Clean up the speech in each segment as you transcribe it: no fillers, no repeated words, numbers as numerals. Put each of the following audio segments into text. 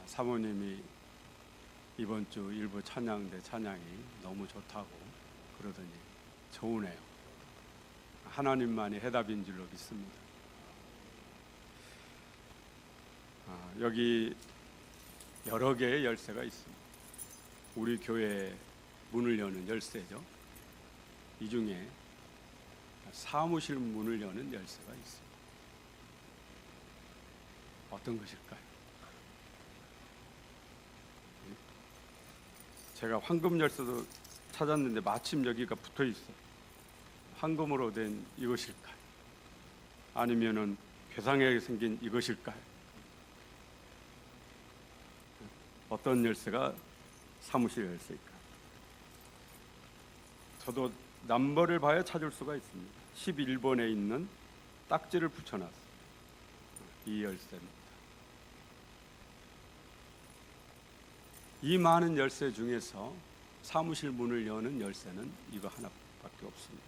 사모님이 이번 주 일부 찬양대 찬양이 너무 좋다고 그러더니 좋으네요. 하나님만이 해답인 줄로 믿습니다. 여기 여러 개의 열쇠가 있습니다. 우리 교회 문을 여는 열쇠죠. 이 중에 사무실 문을 여는 열쇠가 있습니다. 어떤 것일까요? 제가 황금 열쇠도 찾았는데 마침 여기가 붙어 있어요. 황금으로 된 이것일까요? 아니면은 괴상하게 생긴 이것일까요? 어떤 열쇠가 사무실 열쇠일까요? 저도 넘버를 봐야 찾을 수가 있습니다. 11번에 있는 딱지를 붙여놨어요. 이 열쇠입니다. 이 많은 열쇠 중에서 사무실 문을 여는 열쇠는 이거 하나밖에 없습니다.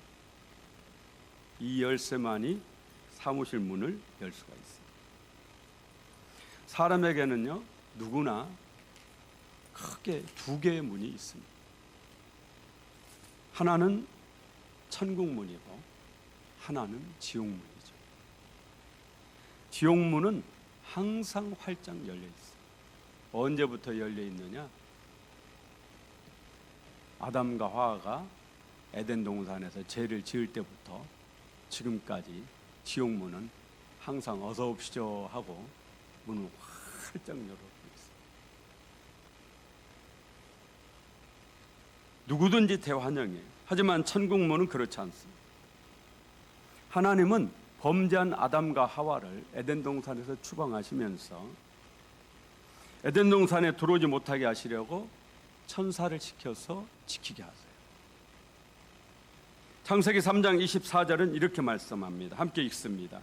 이 열쇠만이 사무실 문을 열 수가 있습니다. 사람에게는요, 누구나 크게 두 개의 문이 있습니다. 하나는 천국문이고 하나는 지옥문이죠. 지옥문은 항상 활짝 열려 있어요. 언제부터 열려 있느냐? 아담과 하와가 에덴 동산에서 죄를 지을 때부터 지금까지 지옥문은 항상 어서 오십시오 하고 문을 활짝 열어두고 있어요. 누구든지 대환영이에요. 하지만 천국문은 그렇지 않습니다. 하나님은 범죄한 아담과 하와를 에덴 동산에서 추방하시면서 에덴 동산에 들어오지 못하게 하시려고 천사를 시켜서 지키게 하세요. 창세기 3장 24절은 이렇게 말씀합니다. 함께 읽습니다.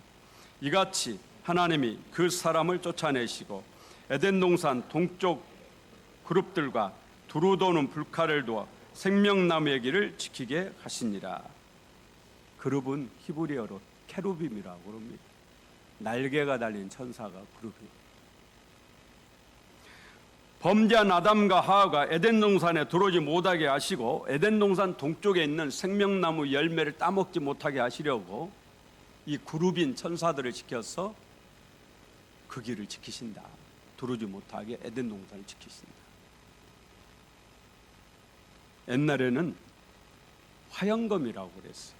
이같이 하나님이 그 사람을 쫓아내시고 에덴 동산 동쪽 그룹들과 두루 도는 불칼을 두어 생명나무의 길을 지키게 하시니라. 그룹은 히브리어로 케루빔이라고 합니다. 날개가 달린 천사가 그룹이에요. 범죄한 아담과 하와가 에덴 동산에 들어오지 못하게 하시고 에덴 동산 동쪽에 있는 생명나무 열매를 따먹지 못하게 하시려고 이 그룹인 천사들을 시켜서 그 길을 지키신다. 들어오지 못하게 에덴 동산을 지키신다. 옛날에는 화영검이라고 그랬어요.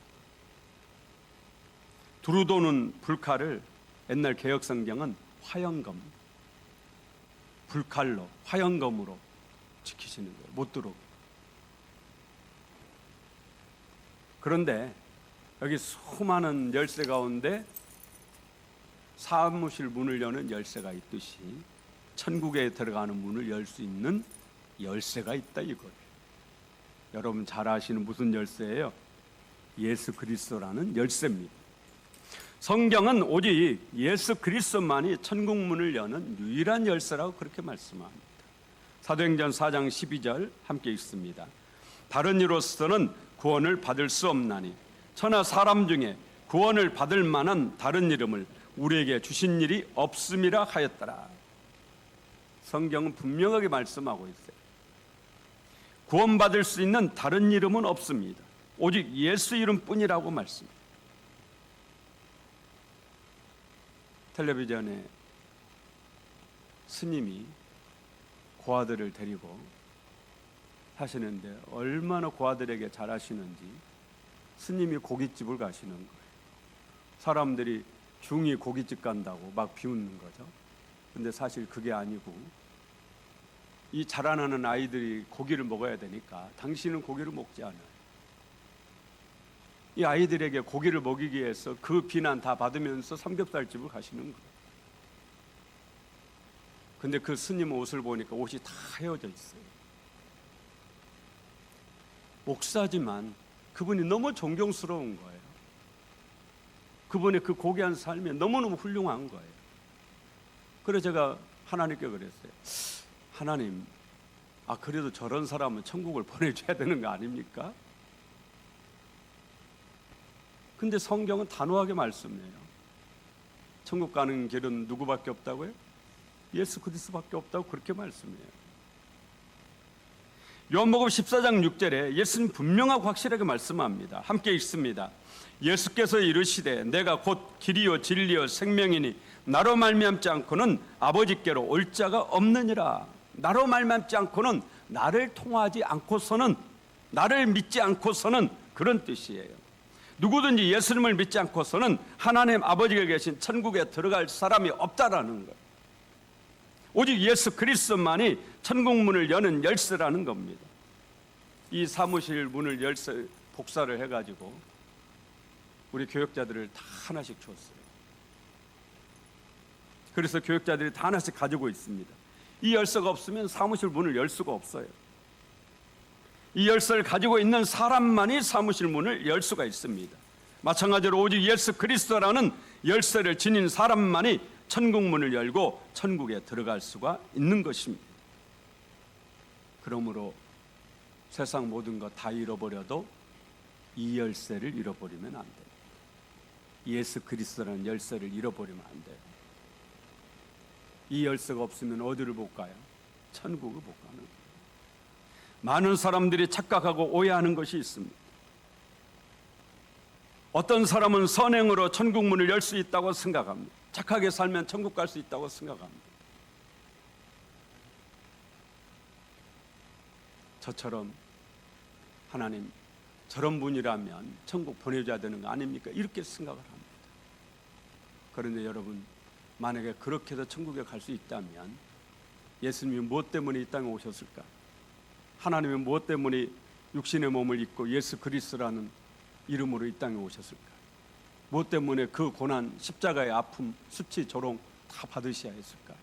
두루 도는 불칼을 옛날 개혁성경은 화영검, 불칼로 화영검으로 지키시는 거예요. 못 들어오게. 그런데 여기 수많은 열쇠 가운데 사무실 문을 여는 열쇠가 있듯이 천국에 들어가는 문을 열 수 있는 열쇠가 있다 이거예요. 여러분 잘 아시는 무슨 열쇠예요? 예수 그리스도라는 열쇠입니다. 성경은 오직 예수 그리스도만이 천국 문을 여는 유일한 열쇠라고 그렇게 말씀합니다. 사도행전 4장 12절 함께 읽습니다. 다른 이로서는 구원을 받을 수 없나니 천하 사람 중에 구원을 받을 만한 다른 이름을 우리에게 주신 일이 없음이라 하였더라. 성경은 분명하게 말씀하고 있어요. 구원받을 수 있는 다른 이름은 없습니다. 오직 예수 이름뿐이라고 말씀합니다. 텔레비전에 스님이 고아들을 데리고 하시는데 얼마나 고아들에게 잘하시는지 스님이 고깃집을 가시는 거예요. 사람들이 중이 고깃집 간다고 막 비웃는 거죠. 근데 사실 그게 아니고 이 자라나는 아이들이 고기를 먹어야 되니까 당신은 고기를 먹지 않아요. 이 아이들에게 고기를 먹이기 위해서 그 비난 다 받으면서 삼겹살집을 가시는 거예요. 근데 그 스님 옷을 보니까 옷이 다 헤어져 있어요. 목사지만 그분이 너무 존경스러운 거예요. 그분의 그 고귀한 삶이 너무너무 훌륭한 거예요. 그래서 제가 하나님께 그랬어요. 하나님, 그래도 저런 사람은 천국을 보내줘야 되는 거 아닙니까? 근데 성경은 단호하게 말씀해요. 천국 가는 길은 누구밖에 없다고요? 예수 그리스도밖에 없다고 그렇게 말씀해요. 요한복음 14장 6절에 예수님 분명하고 확실하게 말씀합니다. 함께 읽습니다. 예수께서 이르시되 내가 곧 길이요 진리요 생명이니 나로 말미암지 않고는 아버지께로 올 자가 없느니라. 나로 말미암지 않고는, 나를 통하지 않고서는, 나를 믿지 않고서는, 그런 뜻이에요. 누구든지 예수님을 믿지 않고서는 하나님 아버지가 계신 천국에 들어갈 사람이 없다라는 거예요. 오직 예수 그리스도만이 천국 문을 여는 열쇠라는 겁니다. 이 사무실 문을 열쇠 복사를 해가지고 우리 교역자들을 다 하나씩 줬어요. 그래서 교역자들이 다 하나씩 가지고 있습니다. 이 열쇠가 없으면 사무실 문을 열 수가 없어요. 이 열쇠를 가지고 있는 사람만이 사무실 문을 열 수가 있습니다. 마찬가지로 오직 예수 그리스도라는 열쇠를 지닌 사람만이 천국 문을 열고 천국에 들어갈 수가 있는 것입니다. 그러므로 세상 모든 것 다 잃어버려도 이 열쇠를 잃어버리면 안 됩니다. 예수 그리스도라는 열쇠를 잃어버리면 안 돼요. 이 열쇠가 없으면 어디를 못 가요? 천국을 못 가는 거예요. 많은 사람들이 착각하고 오해하는 것이 있습니다. 어떤 사람은 선행으로 천국 문을 열 수 있다고 생각합니다. 착하게 살면 천국 갈 수 있다고 생각합니다. 저처럼 하나님 저런 분이라면 천국 보내줘야 되는 거 아닙니까? 이렇게 생각을 합니다. 그런데 여러분, 만약에 그렇게 해서 천국에 갈 수 있다면 예수님이 무엇 때문에 이 땅에 오셨을까? 하나님이 무엇 때문에 육신의 몸을 입고 예수 그리스도라는 이름으로 이 땅에 오셨을까? 무엇 때문에 그 고난, 십자가의 아픔, 수치, 조롱 다 받으셔야 했을까?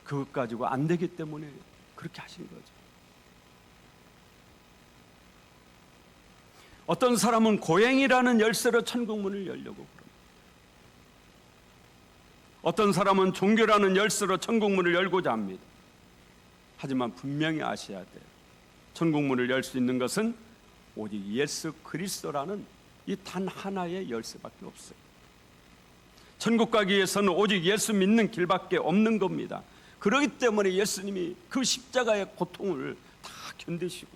그것 가지고 안 되기 때문에 그렇게 하신 거죠. 어떤 사람은 고행이라는 열쇠로 천국 문을 열려고 그럽니다. 어떤 사람은 종교라는 열쇠로 천국 문을 열고자 합니다. 하지만 분명히 아셔야 돼요. 천국 문을 열 수 있는 것은 오직 예수 그리스도라는 이 단 하나의 열쇠밖에 없어요. 천국 가기 위해서는 오직 예수 믿는 길밖에 없는 겁니다. 그렇기 때문에 예수님이 그 십자가의 고통을 다 견디시고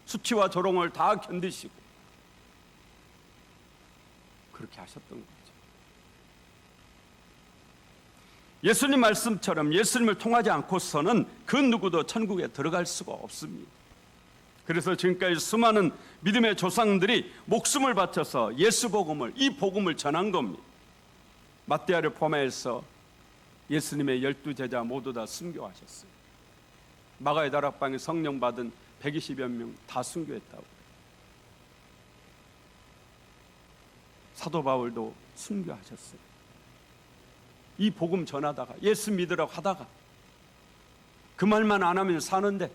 수치와 조롱을 다 견디시고 그렇게 하셨던 거죠. 예수님 말씀처럼 예수님을 통하지 않고서는 그 누구도 천국에 들어갈 수가 없습니다. 그래서 지금까지 수많은 믿음의 조상들이 목숨을 바쳐서 예수 복음을, 이 복음을 전한 겁니다. matthea를 포함해서 예수님의 12제자 모두 다 순교하셨어요. 마가의 다락방에 성령 받은 120여 명 다 순교했다고. 사도 바울도 순교하셨어요. 이 복음 전하다가 예수 믿으라고 하다가 그 말만 안 하면 사는데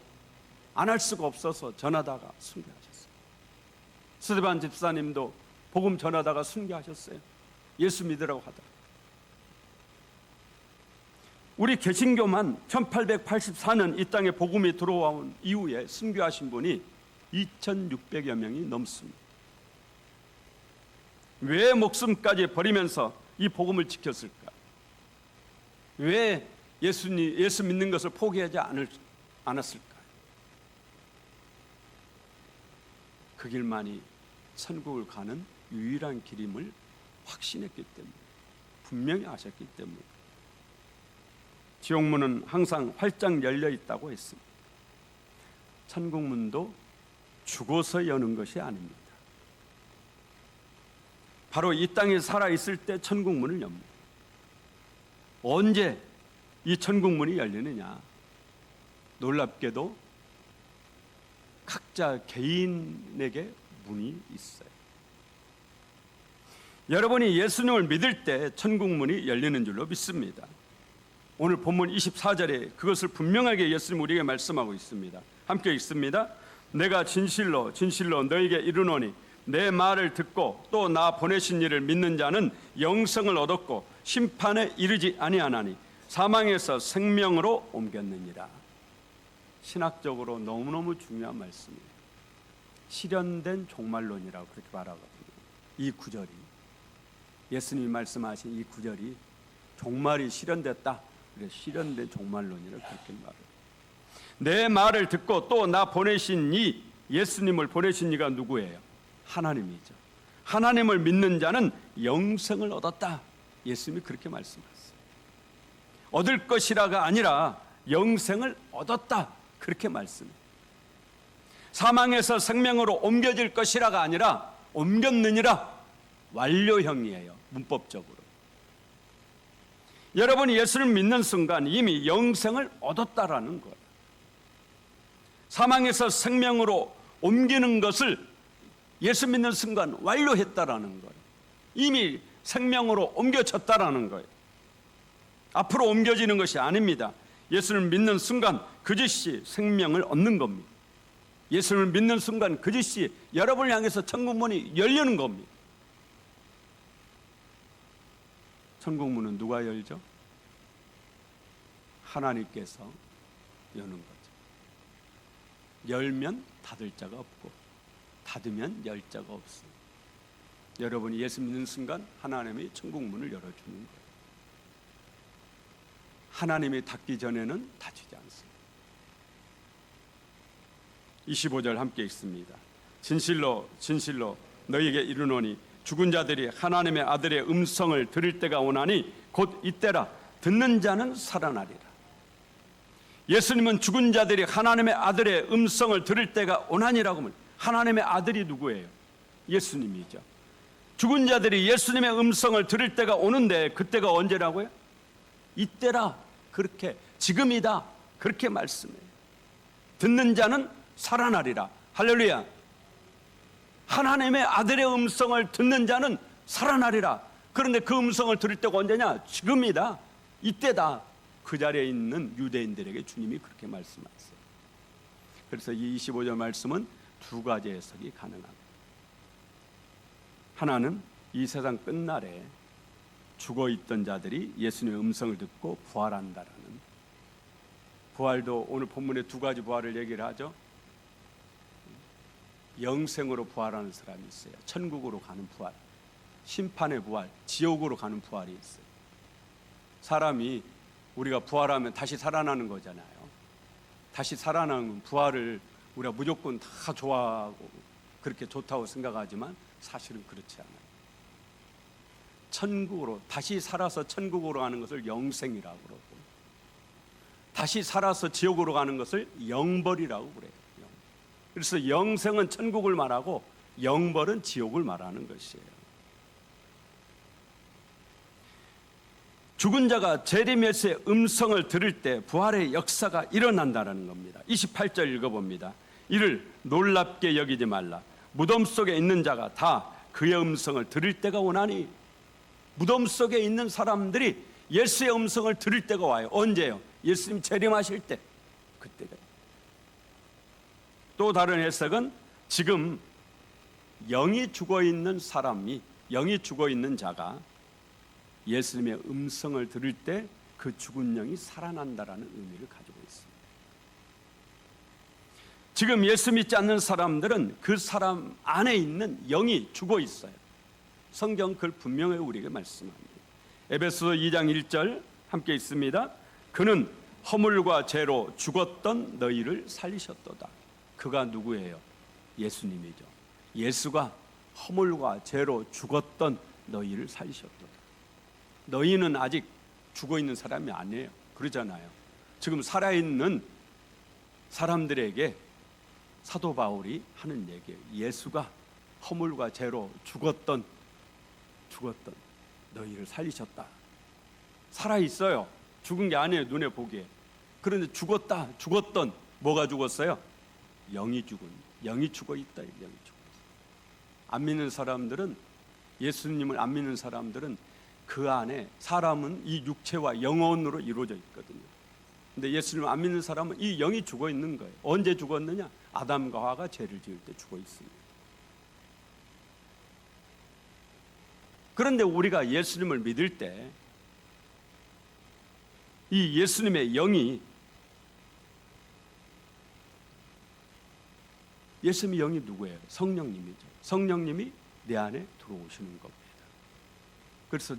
안 할 수가 없어서 전하다가 순교하셨어요. 스데반 집사님도 복음 전하다가 순교하셨어요. 예수 믿으라고 하다가. 우리 개신교만 1884년 이 땅에 복음이 들어온 이후에 순교하신 분이 2600여 명이 넘습니다. 왜 목숨까지 버리면서 이 복음을 지켰을까? 왜 예수 믿는 것을 포기하지 않았을까? 그 길만이 천국을 가는 유일한 길임을 확신했기 때문에, 분명히 아셨기 때문에. 지옥문은 항상 활짝 열려 있다고 했습니다. 천국문도 죽어서 여는 것이 아닙니다. 바로 이 땅에 살아있을 때 천국문을 엽니다. 언제 이 천국문이 열리느냐? 놀랍게도 각자 개인에게 문이 있어요. 여러분이 예수님을 믿을 때 천국문이 열리는 줄로 믿습니다. 오늘 본문 24절에 그것을 분명하게 예수님 우리에게 말씀하고 있습니다. 함께 읽습니다. 내가 진실로 진실로 너에게 이르노니 내 말을 듣고 또 나 보내신 이를 믿는 자는 영생을 얻었고 심판에 이르지 아니하나니 사망에서 생명으로 옮겼느니라. 신학적으로 너무너무 중요한 말씀이에요. 실현된 종말론이라고 그렇게 말하거든요. 이 구절이, 예수님이 말씀하신 이 구절이 종말이 실현됐다, 그래 실현된 종말론이라 그렇게 말해요. 내 말을 듣고 또 나 보내신 이 예수님을 보내신 이가 누구예요? 하나님이죠. 하나님을 믿는 자는 영생을 얻었다. 예수님이 그렇게 말씀하셨어요. 얻을 것이라가 아니라 영생을 얻었다. 그렇게 말씀해요. 사망에서 생명으로 옮겨질 것이라가 아니라 옮겼느니라. 완료형이에요. 문법적으로. 여러분이 예수를 믿는 순간 이미 영생을 얻었다라는 거예요. 사망에서 생명으로 옮기는 것을 예수 믿는 순간 완료했다라는 거예요. 이미 생명으로 옮겨졌다라는 거예요. 앞으로 옮겨지는 것이 아닙니다. 예수를 믿는 순간 그 즉시 생명을 얻는 겁니다. 예수를 믿는 순간 그 즉시 여러분을 향해서 천국 문이 열리는 겁니다. 천국 문은 누가 열죠? 하나님께서 여는 거죠. 열면 닫을 자가 없고 닫으면 열 자가 없습니다. 여러분이 예수 믿는 순간 하나님이 천국 문을 열어주는 거예요. 하나님이 닫기 전에는 닫히지 않습니다. 25절 함께 읽습니다. 진실로 진실로 너희에게 이르노니 죽은 자들이 하나님의 아들의 음성을 들을 때가 오나니 곧 이때라. 듣는 자는 살아나리라. 예수님은 죽은 자들이 하나님의 아들의 음성을 들을 때가 오나니라고 하면 하나님의 아들이 누구예요? 예수님이죠. 죽은 자들이 예수님의 음성을 들을 때가 오는데 그때가 언제라고요? 이때라. 그렇게 지금이다. 그렇게 말씀해요. 듣는 자는 살아나리라. 할렐루야. 하나님의 아들의 음성을 듣는 자는 살아나리라. 그런데 그 음성을 들을 때가 언제냐? 지금이다. 이때다. 그 자리에 있는 유대인들에게 주님이 그렇게 말씀하셨어요. 그래서 이 25절 말씀은 두 가지 해석이 가능합니다. 하나는 이 세상 끝날에 죽어있던 자들이 예수님의 음성을 듣고 부활한다라는, 부활도 오늘 본문에 두 가지 부활을 얘기를 하죠. 영생으로 부활하는 사람이 있어요. 천국으로 가는 부활, 심판의 부활, 지옥으로 가는 부활이 있어요. 사람이 우리가 부활하면 다시 살아나는 거잖아요. 다시 살아나는 부활을 우리가 무조건 다 좋아하고 그렇게 좋다고 생각하지만 사실은 그렇지 않아요. 천국으로 다시 살아서 천국으로 가는 것을 영생이라고 그러고, 다시 살아서 지옥으로 가는 것을 영벌이라고 그래요. 그래서 영생은 천국을 말하고 영벌은 지옥을 말하는 것이에요. 죽은 자가 제레미야의 음성을 들을 때 부활의 역사가 일어난다는 겁니다. 28절 읽어봅니다. 이를 놀랍게 여기지 말라. 무덤 속에 있는 자가 다 그의 음성을 들을 때가 오나니. 무덤 속에 있는 사람들이 예수의 음성을 들을 때가 와요. 언제요? 예수님 재림하실 때. 그때가. 또 다른 해석은 지금 영이 죽어있는 사람이, 영이 죽어있는 자가 예수님의 음성을 들을 때 그 죽은 영이 살아난다라는 의미를 가지고 있습니다. 지금 예수 믿지 않는 사람들은 그 사람 안에 있는 영이 죽어 있어요. 성경 그걸 분명히 우리에게 말씀합니다. 에베소서 2장 1절 함께 있습니다. 그는 허물과 죄로 죽었던 너희를 살리셨도다. 그가 누구예요? 예수님이죠. 예수가 허물과 죄로 죽었던 너희를 살리셨도다. 너희는 아직 죽어있는 사람이 아니에요. 그러잖아요. 지금 살아있는 사람들에게 사도 바울이 하는 얘기예요. 예수가 허물과 죄로 죽었던 너희를 살리셨다. 살아있어요. 죽은 게 아니에요. 눈에 보기에. 그런데 죽었던 뭐가 죽었어요? 영이 죽어있다. 영이 죽어있다. 안 믿는 사람들은, 예수님을 안 믿는 사람들은 그 안에, 사람은 이 육체와 영혼으로 이루어져 있거든요. 근데 예수님을 안 믿는 사람은 이 영이 죽어 있는 거예요. 언제 죽었느냐? 아담과 하와가 죄를 지을 때 죽어 있습니다. 그런데 우리가 예수님을 믿을 때 이 예수님의 영이, 예수님의 영이 누구예요? 성령님이죠. 성령님이 내 안에 들어오시는 겁니다. 그래서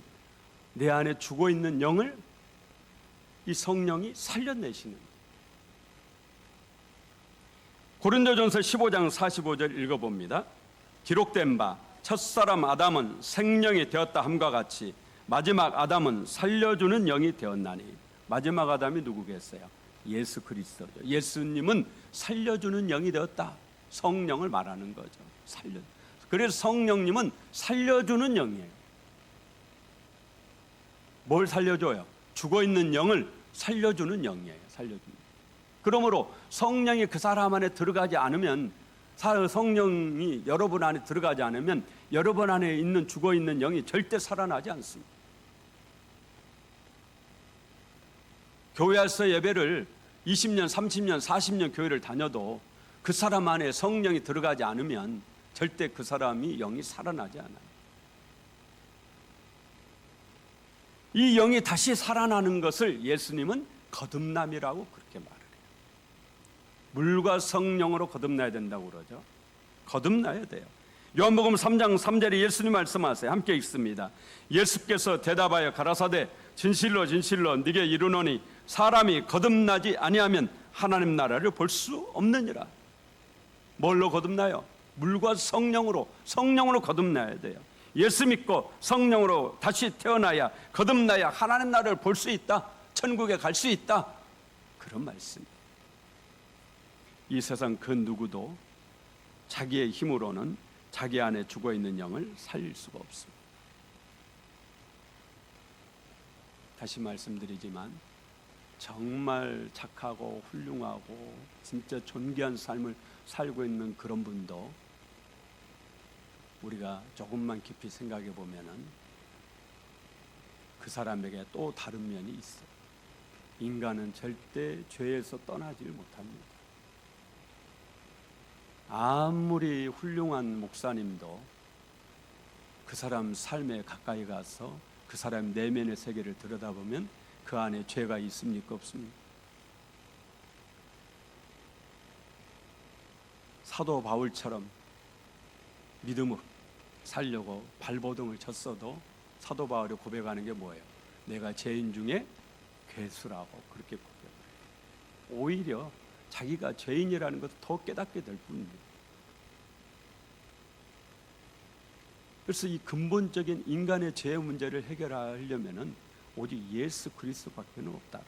내 안에 죽어있는 영을 이 성령이 살려내시는. 고린도전서 15장 45절 읽어봅니다. 기록된 바 첫사람 아담은 생령이 되었다 함과 같이 마지막 아담은 살려주는 영이 되었나니. 마지막 아담이 누구겠어요? 예수 그리스도죠. 예수님은 살려주는 영이 되었다. 성령을 말하는 거죠. 그래서 성령님은 살려주는 영이에요. 뭘 살려줘요? 죽어있는 영을 살려주는 영이에요. 살려주는. 그러므로 성령이 그 사람 안에 들어가지 않으면, 성령이 여러분 안에 들어가지 않으면 여러분 안에 있는 죽어있는 영이 절대 살아나지 않습니다. 교회에서 예배를 20년, 30년, 40년 교회를 다녀도 그 사람 안에 성령이 들어가지 않으면 절대 그 사람이 영이 살아나지 않아요. 이 영이 다시 살아나는 것을 예수님은 거듭남이라고 그렇게 말을 해요. 물과 성령으로 거듭나야 된다고 그러죠. 거듭나야 돼요. 요한복음 3장 3절에 예수님 말씀하세요. 함께 읽습니다. 예수께서 대답하여 가라사대 진실로 진실로 네게 이르노니 사람이 거듭나지 아니하면 하나님 나라를 볼 수 없느니라. 뭘로 거듭나요? 물과 성령으로 거듭나야 돼요. 예수 믿고 성령으로 다시 태어나야, 거듭나야 하나님 나라를 볼 수 있다. 천국에 갈 수 있다. 그런 말씀이에요. 이 세상 그 누구도 자기의 힘으로는 자기 안에 죽어있는 영을 살릴 수가 없습니다. 다시 말씀드리지만 정말 착하고 훌륭하고 진짜 존귀한 삶을 살고 있는 그런 분도 우리가 조금만 깊이 생각해 보면은 그 사람에게 또 다른 면이 있어요. 인간은 절대 죄에서 떠나질 못합니다. 아무리 훌륭한 목사님도 그 사람 삶에 가까이 가서 그 사람 내면의 세계를 들여다보면 그 안에 죄가 있습니까? 없습니까? 사도 바울처럼 믿음을 살려고 발버둥을 쳤어도 사도 바울이 고백하는 게 뭐예요? 내가 죄인 중에 괴수라고 그렇게 고백해요. 오히려 자기가 죄인이라는 것을 더 깨닫게 될 뿐입니다. 그래서 이 근본적인 인간의 죄의 문제를 해결하려면은 오직 예수 그리스도밖에 없다.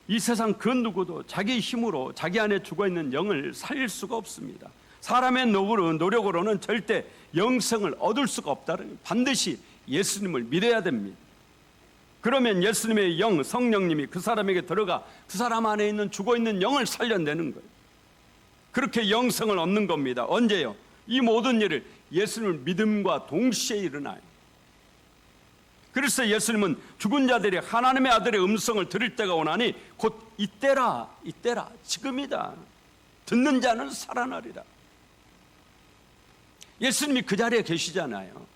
이 세상 그 누구도 자기 힘으로 자기 안에 죽어있는 영을 살릴 수가 없습니다. 사람의 노력으로는 절대 영생을 얻을 수가 없다는, 반드시 예수님을 믿어야 됩니다. 그러면 예수님의 영, 성령님이 그 사람에게 들어가 그 사람 안에 있는 죽어있는 영을 살려내는 거예요. 그렇게 영생을 얻는 겁니다. 언제요? 이 모든 일을 예수님을 믿음과 동시에 일어나요. 그래서 예수님은 죽은 자들이 하나님의 아들의 음성을 들을 때가 오나니 곧 이때라, 지금이다. 듣는 자는 살아나리라. 예수님이 그 자리에 계시잖아요.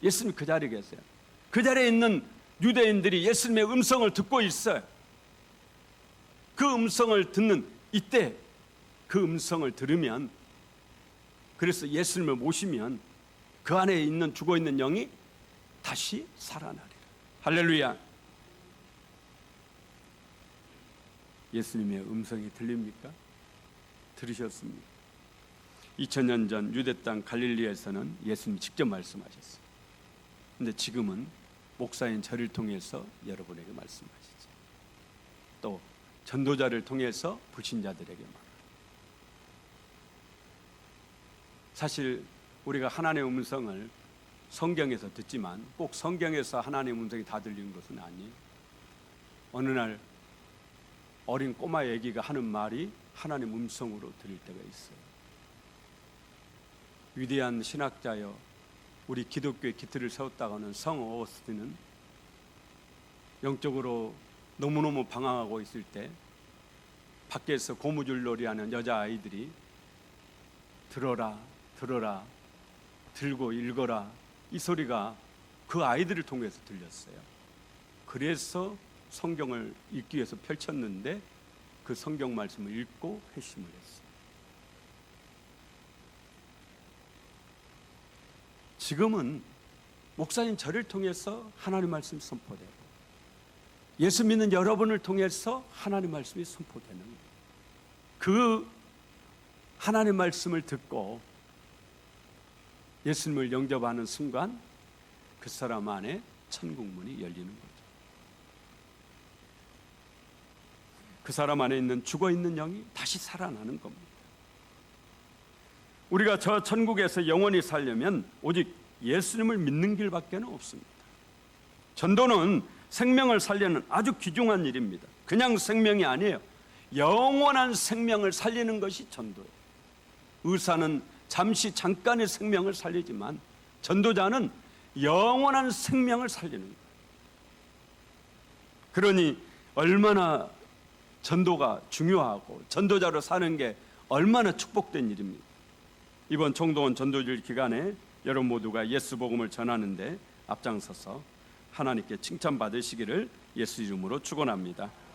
예수님이 그 자리에 계세요. 그 자리에 있는 유대인들이 예수님의 음성을 듣고 있어요. 그 음성을 듣는 이때 그 음성을 들으면, 그래서 예수님을 모시면 그 안에 있는 죽어있는 영이 다시 살아나리라. 할렐루야. 예수님의 음성이 들립니까? 들으셨습니까? 2000년 전 유대 땅 갈릴리에서는 예수님이 직접 말씀하셨어요. 근데 지금은 목사인 저를 통해서 여러분에게 말씀하시죠. 또 전도자를 통해서 불신자들에게 말합니다. 사실 우리가 하나님의 음성을 성경에서 듣지만 꼭 성경에서 하나님의 음성이 다 들리는 것은 아니에요. 어느 날 어린 꼬마 애기가 하는 말이 하나님 음성으로 들릴 때가 있어요. 위대한 신학자여 우리 기독교의 기틀을 세웠다고 하는 성 어거스틴은 영적으로 너무너무 방황하고 있을 때 밖에서 고무줄놀이 하는 여자아이들이 들어라 들고 읽어라, 이 소리가 그 아이들을 통해서 들렸어요. 그래서 성경을 읽기 위해서 펼쳤는데 그 성경 말씀을 읽고 회심을 했어요. 지금은 목사님 저를 통해서 하나님 말씀이 선포되고 예수 믿는 여러분을 통해서 하나님 말씀이 선포되는 거예요. 그 하나님 말씀을 듣고 예수님을 영접하는 순간 그 사람 안에 천국 문이 열리는 거죠. 그 사람 안에 있는 죽어있는 영이 다시 살아나는 겁니다. 우리가 저 천국에서 영원히 살려면 오직 예수님을 믿는 길밖에는 없습니다. 전도는 생명을 살리는 아주 귀중한 일입니다. 그냥 생명이 아니에요. 영원한 생명을 살리는 것이 전도예요. 의사는 잠깐의 생명을 살리지만 전도자는 영원한 생명을 살리는 거예요. 그러니 얼마나 전도가 중요하고 전도자로 사는 게 얼마나 축복된 일입니다. 이번 총동원 전도주일 기간에 여러분 모두가 예수 복음을 전하는데 앞장서서 하나님께 칭찬받으시기를 예수 이름으로 축원합니다.